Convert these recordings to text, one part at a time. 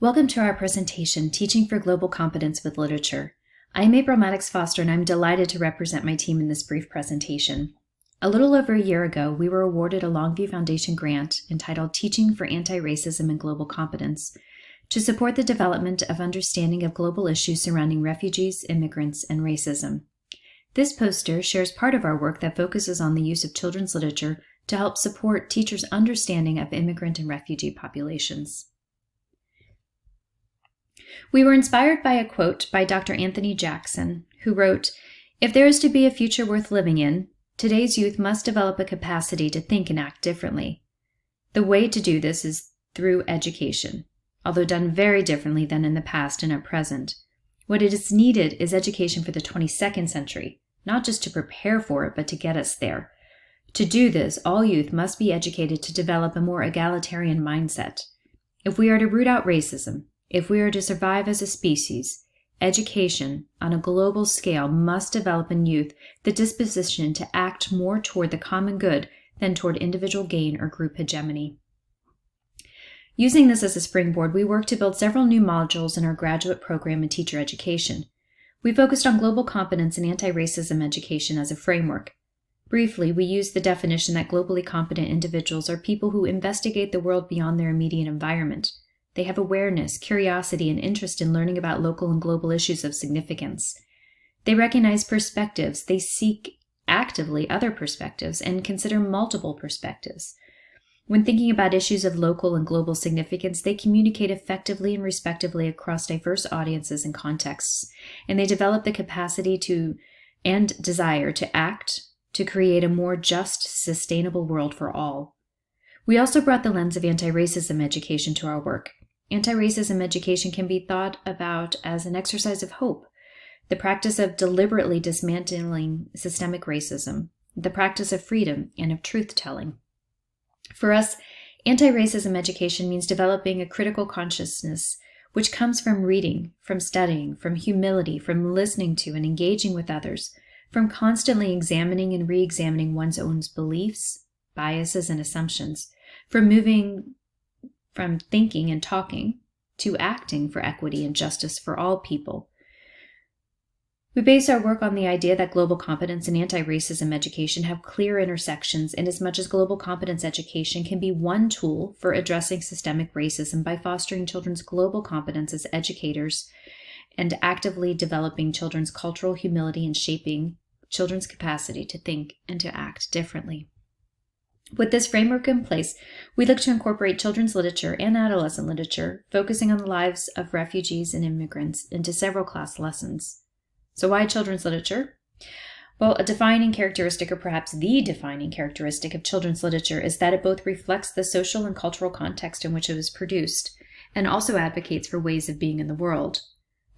Welcome to our presentation, Teaching for Global Competence with Literature. I am April Mattix Foster, and I'm delighted to represent my team in this brief presentation. A little over a year ago, we were awarded a Longview Foundation grant entitled Teaching for Anti-Racism and Global Competence to support the development of understanding of global issues surrounding refugees, immigrants, and racism. This poster shares part of our work that focuses on the use of children's literature to help support teachers' understanding of immigrant and refugee populations. We were inspired by a quote by Dr. Anthony Jackson, who wrote, "If there is to be a future worth living in, today's youth must develop a capacity to think and act differently. The way to do this is through education, although done very differently than in the past and at present. What is needed is education for the 22nd century, not just to prepare for it, but to get us there. To do this, all youth must be educated to develop a more egalitarian mindset. If we are to root out racism, if we are to survive as a species, education on a global scale must develop in youth the disposition to act more toward the common good than toward individual gain or group hegemony." Using this as a springboard, we worked to build several new modules in our graduate program in teacher education. We focused on global competence and anti-racism education as a framework. Briefly, we used the definition that globally competent individuals are people who investigate the world beyond their immediate environment. They have awareness, curiosity, and interest in learning about local and global issues of significance. They recognize perspectives, they seek actively other perspectives, and consider multiple perspectives. When thinking about issues of local and global significance, they communicate effectively and respectively across diverse audiences and contexts, and they develop the capacity to and desire to act to create a more just, sustainable world for all. We also brought the lens of anti-racism education to our work. Anti-racism education can be thought about as an exercise of hope, the practice of deliberately dismantling systemic racism, the practice of freedom and of truth-telling. For us, anti-racism education means developing a critical consciousness which comes from reading, from studying, from humility, from listening to and engaging with others, from constantly examining and re-examining one's own beliefs, biases, and assumptions, from moving from thinking and talking to acting for equity and justice for all people. We base our work on the idea that global competence and anti-racism education have clear intersections, inasmuch as global competence education can be one tool for addressing systemic racism by fostering children's global competence as educators and actively developing children's cultural humility and shaping children's capacity to think and to act differently. With this framework in place, we look to incorporate children's literature and adolescent literature, focusing on the lives of refugees and immigrants, into several class lessons. So why children's literature? Well, a defining characteristic, or perhaps the defining characteristic of children's literature, is that it both reflects the social and cultural context in which it was produced, and also advocates for ways of being in the world.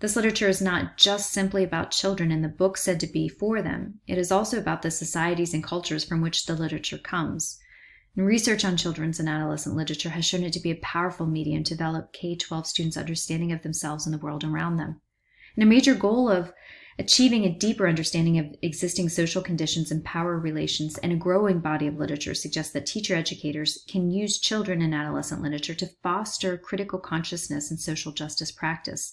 This literature is not just simply about children and the books said to be for them. It is also about the societies and cultures from which the literature comes. And research on children's and adolescent literature has shown it to be a powerful medium to develop K-12 students' understanding of themselves and the world around them. And a major goal of achieving a deeper understanding of existing social conditions and power relations and a growing body of literature suggests that teacher educators can use children and adolescent literature to foster critical consciousness and social justice practice.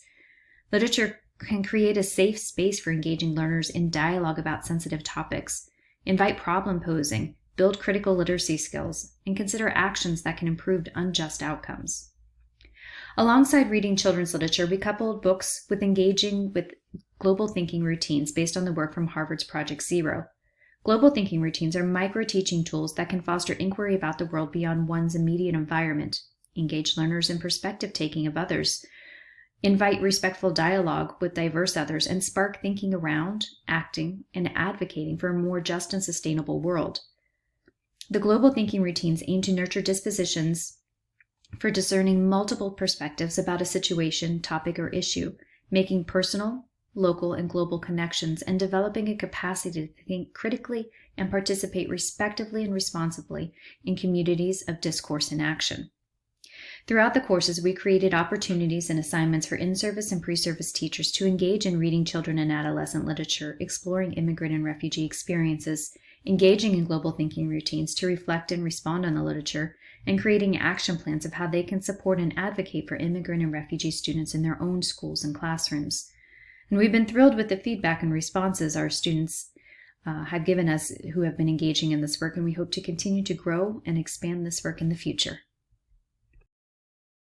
Literature can create a safe space for engaging learners in dialogue about sensitive topics, invite problem posing, build critical literacy skills, and consider actions that can improve unjust outcomes. Alongside reading children's literature, we coupled books with engaging with global thinking routines based on the work from Harvard's Project Zero. Global thinking routines are micro-teaching tools that can foster inquiry about the world beyond one's immediate environment, engage learners in perspective-taking of others, invite respectful dialogue with diverse others, and spark thinking around, acting, and advocating for a more just and sustainable world. The global thinking routines aim to nurture dispositions for discerning multiple perspectives about a situation, topic, or issue, making personal, local, and global connections, and developing a capacity to think critically and participate respectively and responsibly in communities of discourse and action. Throughout the courses, we created opportunities and assignments for in-service and pre-service teachers to engage in reading children and adolescent literature, exploring immigrant and refugee experiences, engaging in global thinking routines to reflect and respond on the literature, and creating action plans of how they can support and advocate for immigrant and refugee students in their own schools and classrooms. And we've been thrilled with the feedback and responses our students have given us who have been engaging in this work, and we hope to continue to grow and expand this work in the future.